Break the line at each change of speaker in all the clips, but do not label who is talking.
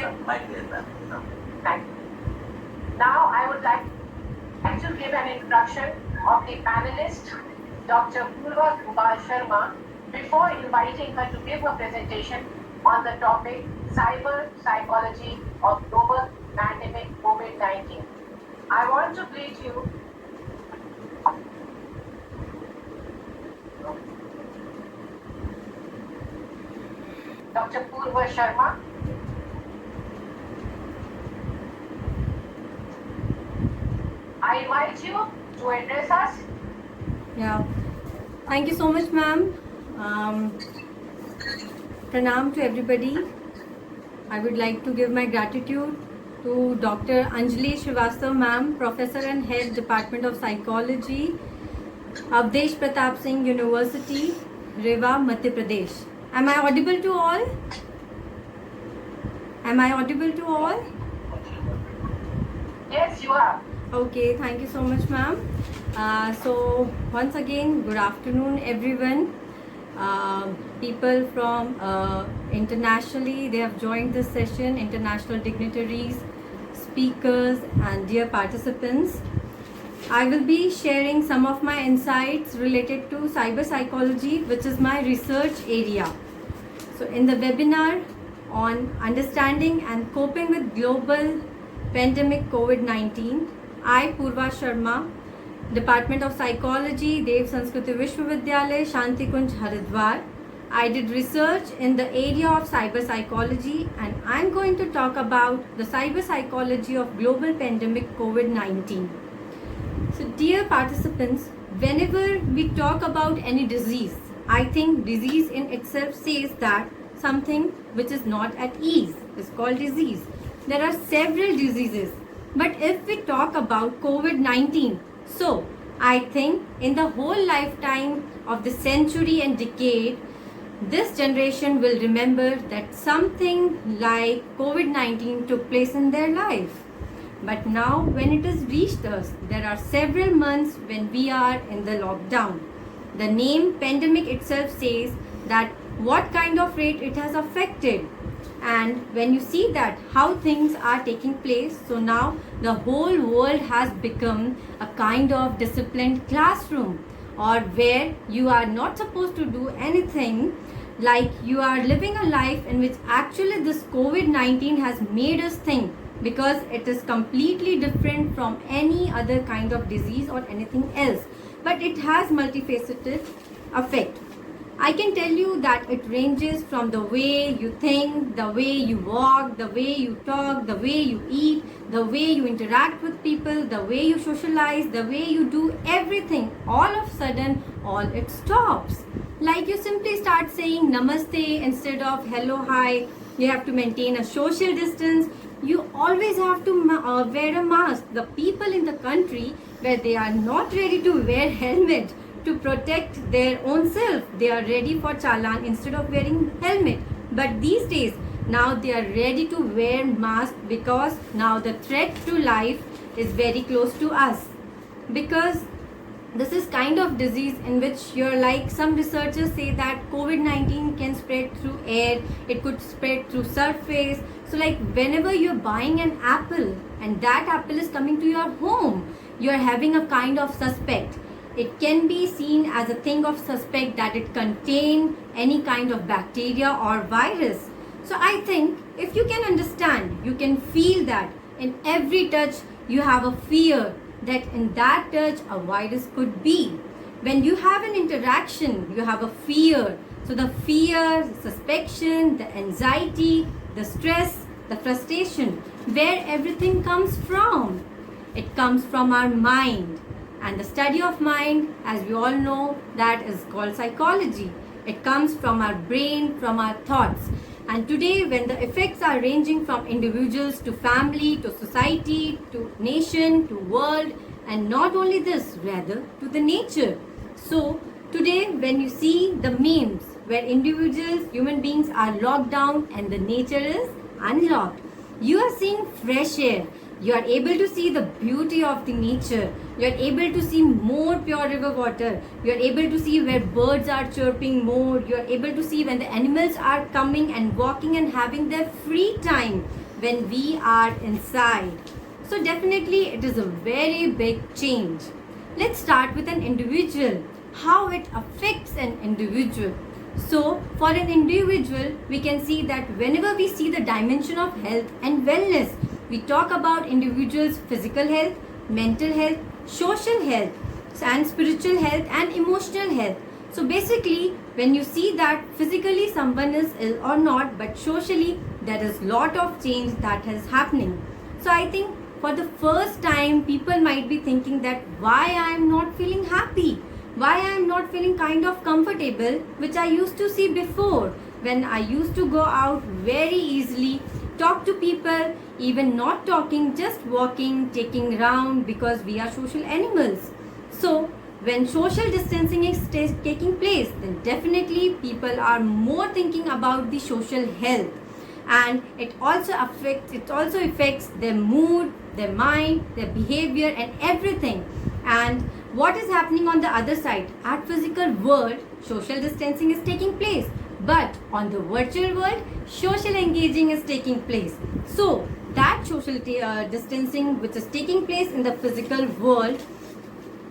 My dear ma'am.
Thank you. Now I would like to give an introduction of the panelist, Dr. Purva Gopal Sharma, before inviting her to give a presentation on the topic Cyber Psychology of Global Pandemic COVID-19. I want to greet you. Dr. Purva Sharma. I invite you to address us.
Yeah, thank you so much, ma'am. Pranam to everybody. I would like to give my gratitude to Dr. Anjali Srivastav, ma'am, Professor and Head Department of Psychology, Avdesh Pratap Singh University, Rewa, Madhya Pradesh. Am I audible to all? Am I audible to all?
Yes, you are.
Okay, thank you so much, ma'am. So once again, good afternoon, everyone. People from internationally, they have joined this session, international dignitaries, speakers, and dear participants. I will be sharing some of my insights related to cyber psychology, which is my research area. So in the webinar on understanding and coping with global pandemic COVID-19, I, Purva Sharma, Department of Psychology, Dev Sanskriti Vishwavidyalaya, Shanti Kunj, Haridwar. I did research in the area of cyber psychology, and I'm going to talk about the cyber psychology of global pandemic COVID-19. So dear participants, whenever we talk about any disease, I think disease in itself says that something which is not at ease is called disease. There are several diseases, but if we talk about COVID-19, so I think in the whole lifetime of the century and decade, this generation will remember that something like COVID-19 took place in their life. But now when it has reached us, there are several months when we are in the lockdown. The name pandemic itself says that what kind of rate it has affected. And when you see that how things are taking place, so now the whole world has become a kind of disciplined classroom, or where you are not supposed to do anything, like you are living a life in which actually this COVID-19 has made us think, because it is completely different from any other kind of disease or anything else, but it has multifaceted effect. I can tell you that it ranges from the way you think, the way you walk, the way you talk, the way you eat, the way you interact with people, the way you socialize, the way you do everything. All of a sudden, all it stops. Like you simply start saying namaste instead of hello, hi. You have to maintain a social distance. You always have to wear a mask. The people in the country where they are not ready to wear helmet to protect their own self, they are ready for challan instead of wearing helmet. But these days, now they are ready to wear mask, because now the threat to life is very close to us. Because this is kind of disease in which you're like, some researchers say that COVID-19 can spread through air, it could spread through surface. So like whenever you're buying an apple and that apple is coming to your home, you're having a kind of suspect. It can be seen as a thing of suspect that it contain any kind of bacteria or virus. So I think if you can understand, you can feel that in every touch you have a fear that in that touch a virus could be. When you have an interaction, you have a fear. So the fear, the suspicion, the anxiety, the stress, the frustration, where everything comes from? It comes from our mind. And the study of mind, as we all know, that is called psychology. It comes from our brain, from our thoughts. And today, when the effects are ranging from individuals to family, to society, to nation, to world, and not only this, rather to the nature. So today, when you see the memes where individuals, human beings are locked down and the nature is unlocked, you are seeing fresh air. You are able to see the beauty of the nature. You are able to see more pure river water. You are able to see where birds are chirping more. You are able to see when the animals are coming and walking and having their free time, when we are inside. So definitely it is a very big change. Let's start with an individual, how it affects an individual. So for an individual, we can see that whenever we see the dimension of health and wellness, we talk about individuals' physical health, mental health, social health, and spiritual health and emotional health. So basically, when you see that physically someone is ill or not, but socially there is lot of change that is happening. So I think for the first time, people might be thinking that why I am not feeling happy, why I am not feeling kind of comfortable, which I used to see before when I used to go out very easily, talk to people, even not talking, just walking, taking round, because we are social animals. So when social distancing is taking place, then definitely people are more thinking about the social health, and it also affects their mood, their mind, their behavior and everything. And what is happening on the other side? At physical world, social distancing is taking place, but on the virtual world, social engaging is taking place. So that social distancing which is taking place in the physical world,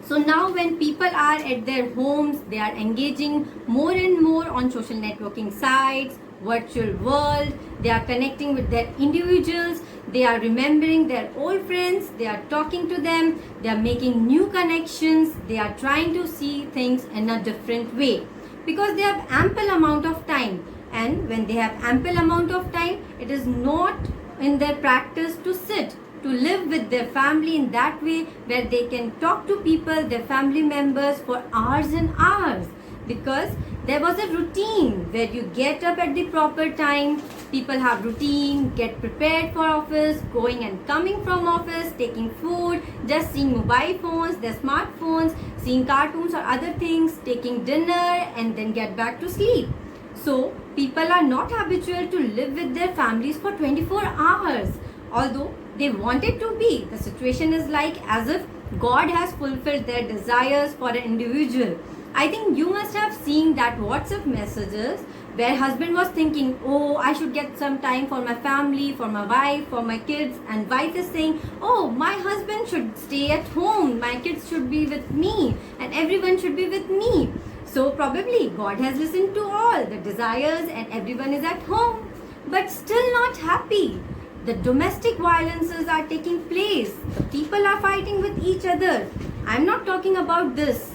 so now when people are at their homes, they are engaging more and more on social networking sites, virtual world, they are connecting with their individuals, they are remembering their old friends, they are talking to them, they are making new connections, they are trying to see things in a different way because they have ample amount of time. And when they have ample amount of time, it is not in their practice to sit, to live with their family in that way where they can talk to people, their family members for hours and hours, because there was a routine where you get up at the proper time, people have routine, get prepared for office, going and coming from office, taking food, just seeing mobile phones, their smartphones, seeing cartoons or other things, taking dinner and then get back to sleep. So people are not habitual to live with their families for 24 hours. Although they wanted to be, the situation is like as if God has fulfilled their desires for an individual. I think you must have seen that WhatsApp messages where husband was thinking, oh, I should get some time for my family, for my wife, for my kids, and wife is saying, oh, my husband should stay at home, my kids should be with me, and everyone should be with me. So probably God has listened to all the desires and everyone is at home, but still not happy. The domestic violences are taking place. The people are fighting with each other. I'm not talking about this,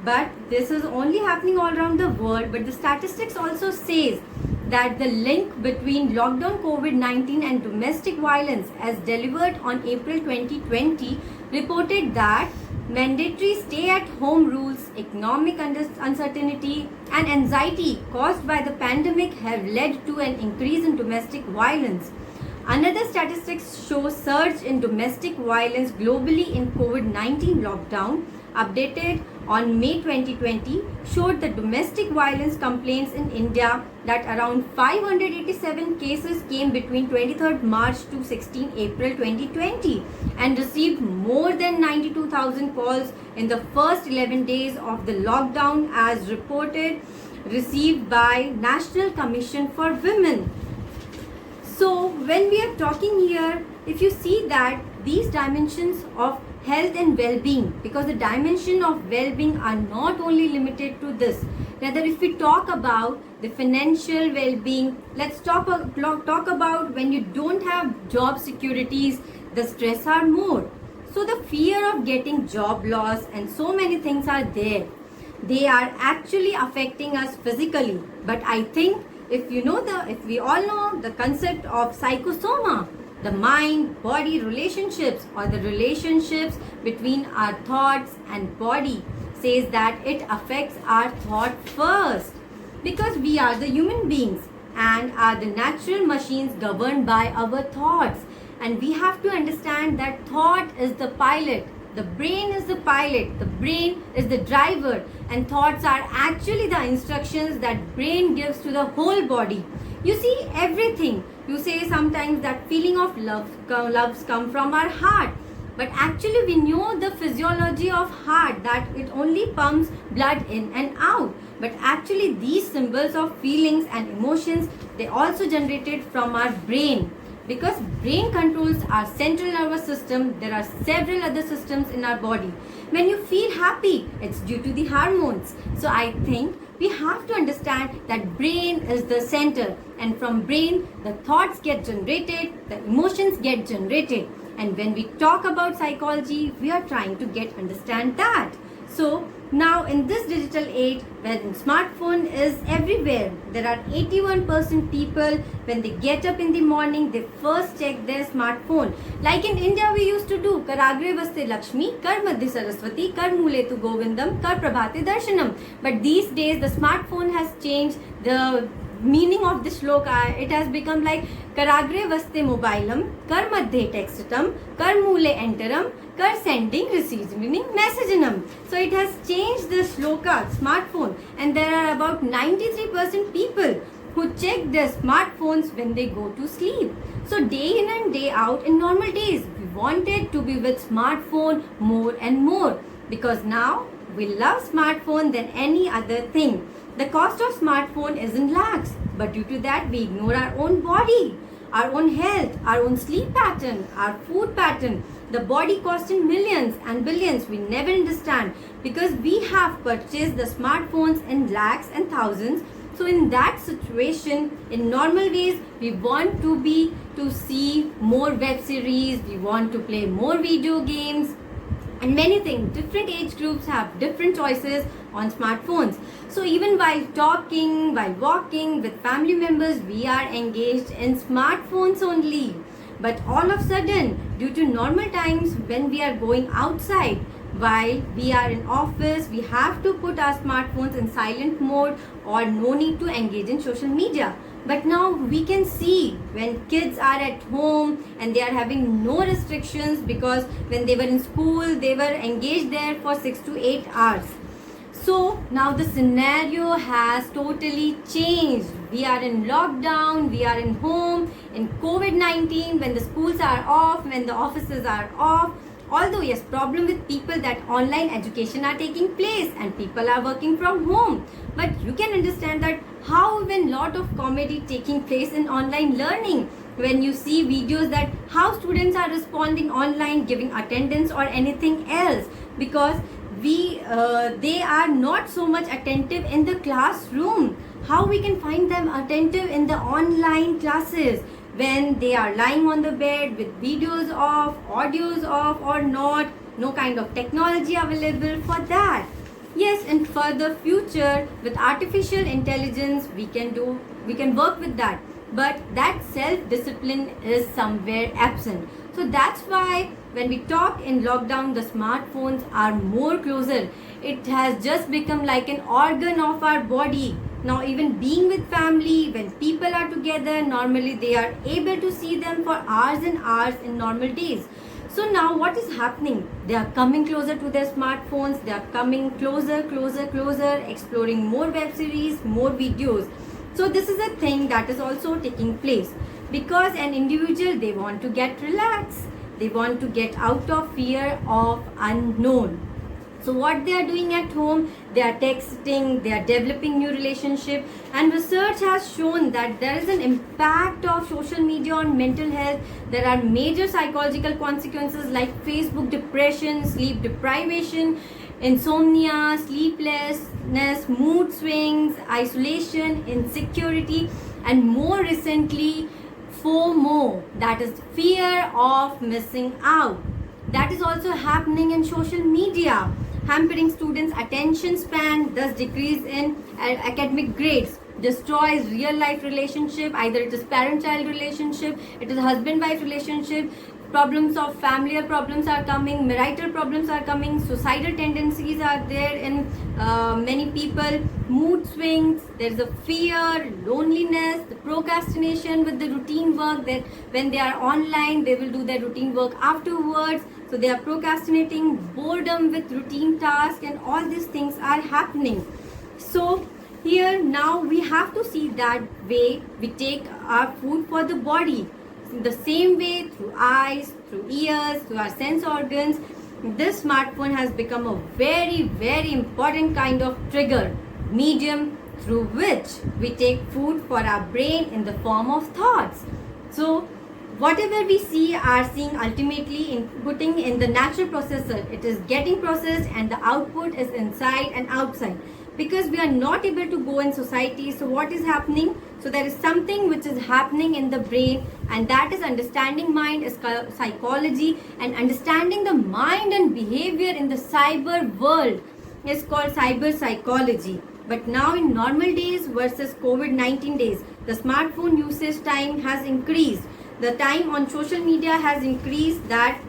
but this is only happening all around the world. But the statistics also says that the link between lockdown COVID-19 and domestic violence, as delivered on April 2020, reported that mandatory stay-at-home rules, economic uncertainty and anxiety caused by the pandemic have led to an increase in domestic violence. Another statistics show surge in domestic violence globally in COVID-19 lockdown, updated on May 2020, showed the domestic violence complaints in India that around 587 cases came between 23rd March to 16 April 2020 and received more than 92,000 calls in the first 11 days of the lockdown, as reported received by National Commission for Women. So when we are talking here, if you see that these dimensions of health and well-being, because the dimension of well-being are not only limited to this. Rather, if we talk about the financial well-being, let's talk about when you don't have job securities, the stress are more. So the fear of getting job loss and so many things are there. They are actually affecting us physically. But I think if we all know the concept of psychosoma, the mind body relationships, or the relationships between our thoughts and body, says that it affects our thought first, because we are the human beings and are the natural machines governed by our thoughts, and we have to understand that thought is the pilot, the brain is the pilot, the brain is the driver, and thoughts are actually the instructions that brain gives to the whole body. You see everything. You say sometimes that feeling of loves come from our heart, but actually we know the physiology of heart, that it only pumps blood in and out. But actually these symbols of feelings and emotions, they also generated from our brain, Because brain controls our central nervous system. There are several other systems in our body. When you feel happy, it's due to the hormones. So I think we have to understand that brain is the center, and from brain the thoughts get generated, the emotions get generated. And when we talk about psychology, we are trying to understand that. So now in this digital age, when smartphone is everywhere, there are 81% people, when they get up in the morning, they first check their smartphone. Like in India, we used to do Karagre Vaste Lakshmi, Kar Madhya Saraswati, Kar Mule Tu Govindam, Kar Prabhate Darshanam. But these days, the smartphone has changed the meaning of this shloka. It has become like Karagre Vaste Mobilam, Kar Madhye Textam, Kar Mule Enteram, Kar Sending Receiving Messaginam. So it has changed the shloka, smartphone, and there are about 93% people who check their smartphones when they go to sleep. So day in and day out, in normal days, we wanted to be with smartphone more and more, because now we love smartphone than any other thing. The cost of smartphone is in lakhs, but due to that we ignore our own body, our own health, our own sleep pattern, our food pattern. The body costs in millions and billions. We never understand, because we have purchased the smartphones in lakhs and thousands. So in that situation, in normal ways, we want to see more web series, we want to play more video games, and many things. Different age groups have different choices on smartphones. So even while talking, while walking with family members, we are engaged in smartphones only. But all of a sudden, due to normal times, when we are going outside, while we are in office, we have to put our smartphones in silent mode, or no need to engage in social media. But now we can see when kids are at home and they are having no restrictions, because when they were in school, they were engaged there for 6 to 8 hours. So now the scenario has totally changed. We are in lockdown, we are in home, in COVID-19, when the schools are off, when the offices are off. Although yes, problem with people that online education are taking place and people are working from home. But you can understand that how even lot of comedy taking place in online learning. When you see videos that how students are responding online, giving attendance or anything else, because they are not so much attentive in the classroom. How we can find them attentive in the online classes, when they are lying on the bed with videos off, audios off or not, no kind of technology available for that. Yes, and for the future with artificial intelligence, we can work with that, but that self-discipline is somewhere absent. So that's why when we talk in lockdown, the smartphones are more closer. It has just become like an organ of our body. Now even being with family, when people are together, normally they are able to see them for hours and hours in normal days. So now what is happening? They are coming closer to their smartphones, they are coming closer, exploring more web series, more videos. So this is a thing that is also taking place, because an individual, they want to get relaxed, they want to get out of fear of unknown. So what they are doing at home, they are texting, they are developing new relationship, and research has shown that there is an impact of social media on mental health. There are major psychological consequences like Facebook depression, sleep deprivation, insomnia, sleeplessness, mood swings, isolation, insecurity, and more recently, FOMO, that is fear of missing out. That is also happening in social media, hampering students' attention span, thus decrease in academic grades, destroys real life relationship, either it is parent-child relationship, it is husband-wife relationship, problems of familiar problems are coming, marital problems are coming, suicidal tendencies are there in many people, mood swings, there is a fear, loneliness, the procrastination with the routine work, that when they are online, they will do their routine work afterwards. So they are procrastinating, boredom with routine tasks, and all these things are happening. So here now we have to see that way we take our food for the body. The same way, through eyes, through ears, through our sense organs, this smartphone has become a very important kind of trigger, medium through which we take food for our brain in the form of thoughts. So whatever we see are seeing ultimately inputting in the natural processor. It is getting processed and the output is inside and outside, because we are not able to go in society. So what is happening? So there is something which is happening in the brain, and that is understanding mind is psychology, and understanding the mind and behavior in the cyber world is called cyber psychology. But now in normal days versus COVID-19 days, the smartphone usage time has increased. The time on social media has increased. That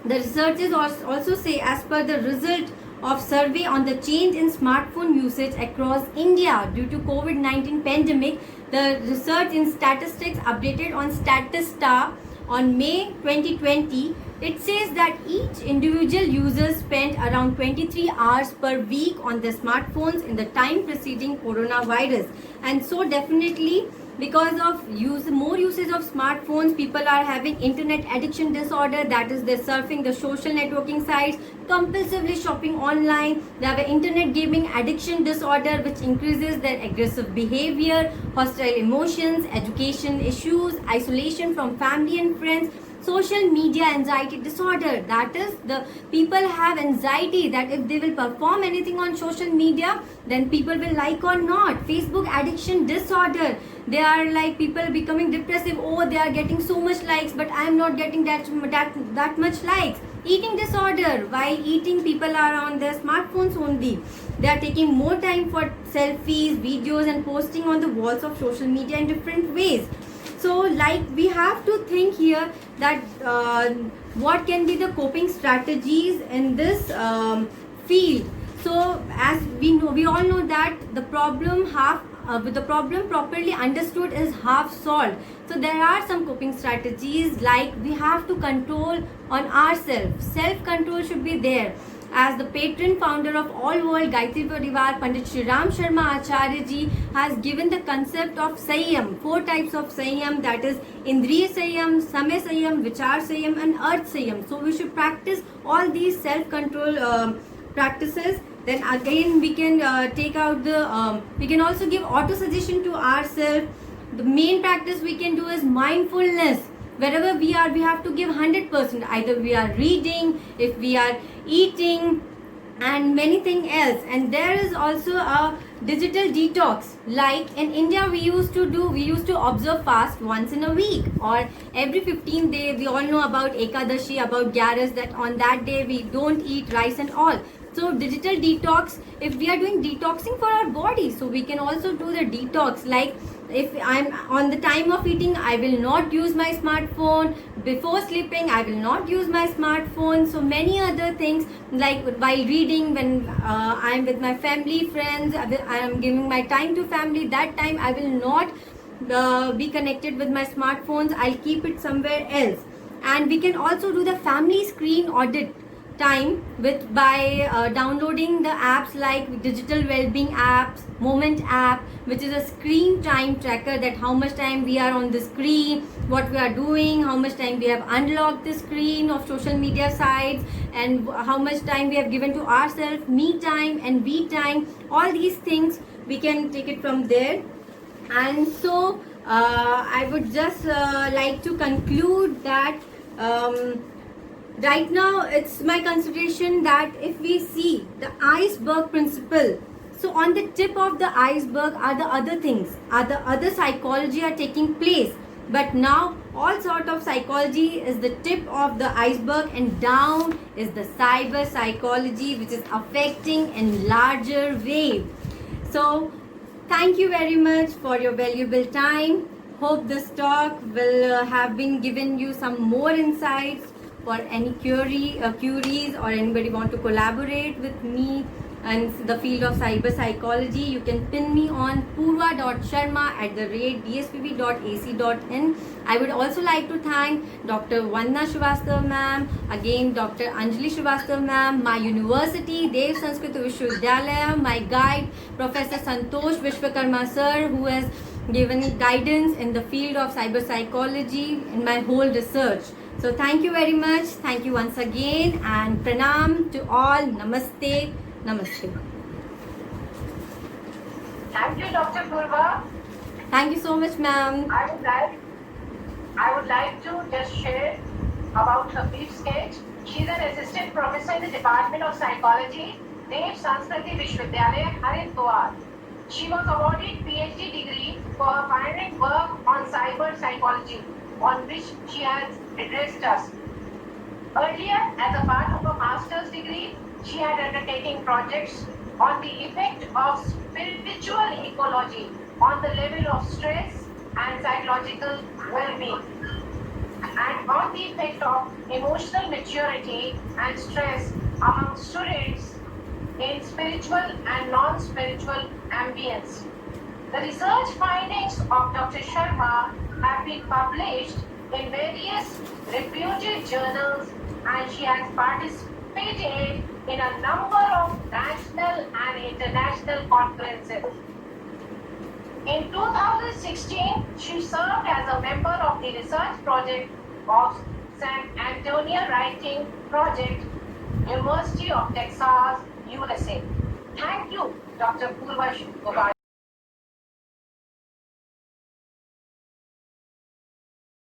the researchers also say, as per the result of survey on the change in smartphone usage across India due to COVID-19 pandemic, the research in statistics updated on Statista on May 2020, it says that each individual user spent around 23 hours per week on their smartphones in the time preceding coronavirus. And so definitely, because of more usage of smartphones, people are having internet addiction disorder, that is they're surfing the social networking sites, compulsively shopping online. They have an internet gaming addiction disorder which increases their aggressive behavior, hostile emotions, education issues, isolation from family and friends, social media anxiety disorder. That is, the people have anxiety that if they will perform anything on social media, then people will like or not. Facebook addiction disorder, they are like people becoming depressive. Oh, they are getting so much likes, but I am not getting that much likes. Eating disorder, while eating people are on their smartphones only. They are taking more time for selfies, videos, and posting on the walls of social media in different ways. So like we have to think here that what can be the coping strategies in this field. So as we know, we all know that the problem properly understood is half solved. So there are some coping strategies, like we have to control on ourselves. Self-control should be there. As the patron founder of All World Gayatri Parivar, Pandit Shri Ram Sharma Acharya ji has given the concept of Sanyam, 4 types of Sanyam, that is Indriya Sanyam, Samay Sanyam, Vichar Sanyam, and Earth Sanyam. So we should practice all these self-control practices. Then again we can take out the, we can also give auto-suggestion to ourselves. The main practice we can do is mindfulness. Wherever we are, we have to give 100%. Either we are reading, if we are eating, and many things else. And there is also a digital detox. Like in India, we used to observe fast once in a week or every 15 days. We all know about Ekadashi, about Gyaras, that on that day we don't eat rice and all. So digital detox, if we are doing detoxing for our body, so we can also do the detox. Like if I'm on the time of eating, I will not use my smartphone. Before sleeping, I will not use my smartphone. So many other things, like while reading, when I'm with my family, friends, I am giving my time to family, that time I will not be connected with my smartphones. I'll keep it somewhere else. And we can also do the family screen audit time by downloading the apps like digital well-being apps, Moment app, which is a screen time tracker, that how much time we are on the screen, what we are doing, how much time we have unlocked the screen of social media sites, and how much time we have given to ourselves, me time and we time. All these things we can take it from there. And so I would just like to conclude that right now it's my consideration that if we see the iceberg principle, so on the tip of the iceberg are the other things, are the other psychology are taking place. But now all sort of psychology is the tip of the iceberg, and down is the cyber psychology, which is affecting in larger way. So thank you very much for your valuable time. Hope this talk will have been given you some more insights. For any queries or anybody want to collaborate with me and the field of cyber psychology, you can pin me on purva.sharma@dspv.ac.in. I would also like to thank Dr. Vandana Srivastav ma'am, again Dr. Anjali Srivastav ma'am, my university Dev Sanskrit Vishwavidyalaya, my guide Professor Santosh Vishwakarma sir, who has given guidance in the field of cyber psychology in my whole research. So thank you very much. Thank you once again, and pranam to all. Namaste. Namaste.
Thank you, Dr. Purva.
Thank you so much, ma'am.
I would like to share about her brief sketch. She is an assistant professor in the Department of Psychology, Dev Sanskriti Vishwavidyalaya, Haridwar. She was awarded PhD degree for her pioneering work on cyber psychology, on which she has addressed us. Earlier, as a part of her master's degree, she had undertaken projects on the effect of spiritual ecology on the level of stress and psychological well-being, and on the effect of emotional maturity and stress among students in spiritual and non-spiritual ambience. The research findings of Dr. Sharma have been published in various reputed journals, and she has participated in a number of national and international conferences. In 2016, she served as a member of the research project of San Antonio Writing Project, University of Texas, USA. Thank you, Dr. Purva Gopal